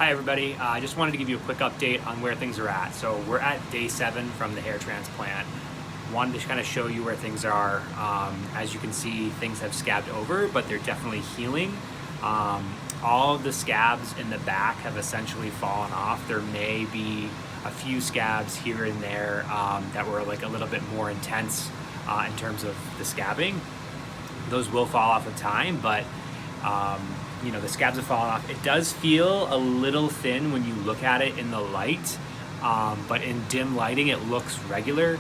Hi everybody, I just wanted to give you a quick update on where things are at. So we're at day 7 from the hair transplant. Wanted to kind of show you where things are. As you can see, things have scabbed over, but they're definitely healing. All of the scabs in the back have essentially fallen off. There may be a few scabs here and there that were like a little bit more intense in terms of the scabbing. Those will fall off with time, but you know, the scabs have fallen off. It does feel a little thin when you look at it in the light, but in dim lighting it looks regular.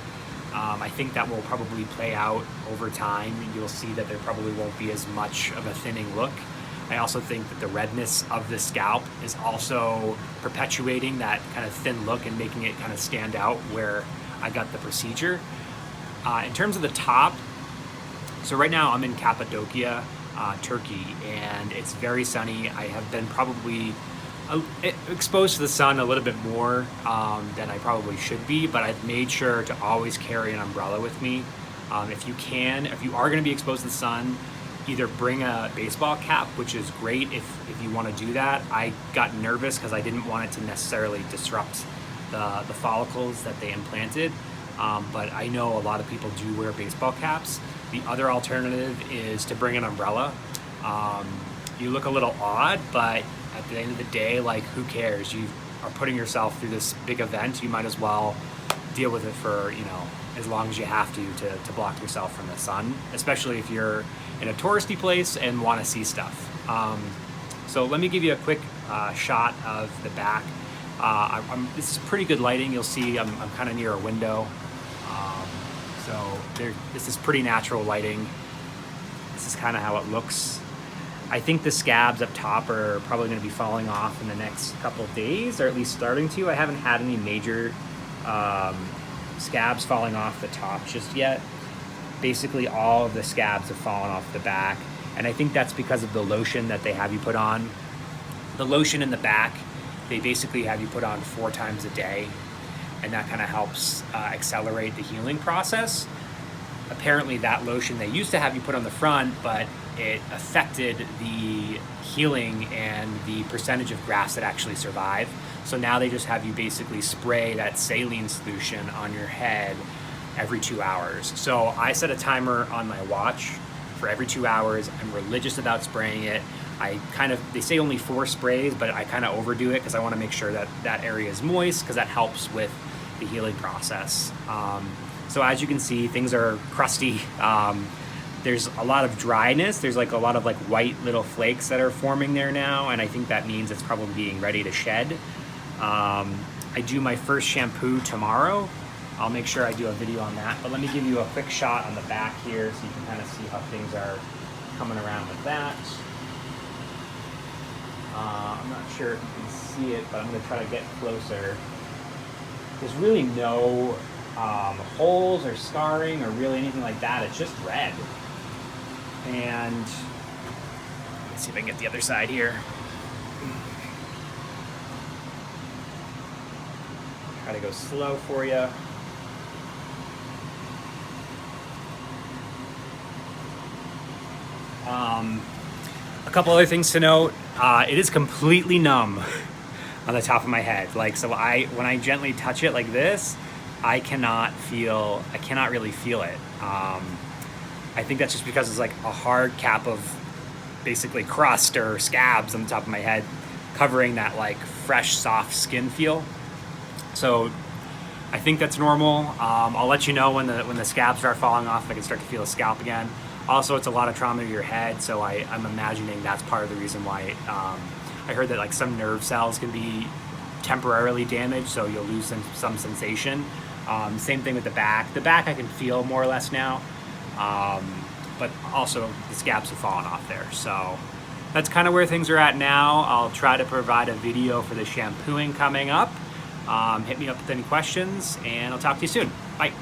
I think that will probably play out over time. You'll see that there probably won't be as much of a thinning look. I also think that the redness of the scalp is also perpetuating that kind of thin look and making it kind of stand out where I got the procedure. In terms of the top, so right now I'm in Cappadocia, Turkey, and it's very sunny. I have been probably exposed to the sun a little bit more than I probably should be, but I've made sure to always carry an umbrella with me. If you are going to be exposed to the sun, either bring a baseball cap, which is great if you want to do that. I got nervous because I didn't want it to necessarily disrupt the follicles that they implanted, but I know a lot of people do wear baseball caps. The other alternative is to bring an umbrella. You look a little odd, but at the end of the day, like, who cares? You are putting yourself through this big event. You might as well deal with it for, you know, as long as you have to block yourself from the sun, especially if you're in a touristy place and want to see stuff. So let me give you a quick shot of the back. This is pretty good lighting. You'll see I'm kind of near a window. So this is pretty natural lighting. This is kind of how it looks. I think the scabs up top are probably going to be falling off in the next couple of days, or at least starting to. I haven't had any major scabs falling off the top just yet. Basically all of the scabs have fallen off the back, and I think that's because of the lotion that they have you put on. The lotion in the back, they basically have you put on 4 times a day, and that kind of helps accelerate the healing process. Apparently that lotion they used to have you put on the front, but it affected the healing and the percentage of grafts that actually survive. So now they just have you basically spray that saline solution on your head every 2 hours. So I set a timer on my watch for every 2 hours. I'm religious about spraying it. They say only 4 sprays, but I kind of overdo it because I want to make sure that that area is moist, because that helps with the healing process. So as you can see, things are crusty. There's a lot of dryness. There's like a lot of like white little flakes that are forming there now, and I think that means it's probably being ready to shed. I do my first shampoo tomorrow. I'll make sure I do a video on that, but let me give you a quick shot on the back here so you can kind of see how things are coming around with that. I'm not sure if you can see it, but I'm going to try to get closer. There's really no holes or scarring or really anything like that. It's just red. And let's see if I can get the other side here. Try to go slow for you. A couple other things to note. It is completely numb on the top of my head. Like, so when I gently touch it like this, I cannot really feel it. I think that's just because it's like a hard cap of basically crust or scabs on the top of my head, covering that like fresh, soft skin feel. So I think that's normal. I'll let you know when the scabs start falling off, I can start to feel the scalp again. Also, it's a lot of trauma to your head, so I'm imagining that's part of the reason why. I heard that like some nerve cells can be temporarily damaged, so you'll lose some sensation. Same thing with the back. The back I can feel more or less now, but also the scabs have fallen off there. So that's kind of where things are at now. I'll try to provide a video for the shampooing coming up. Hit me up with any questions, and I'll talk to you soon. Bye.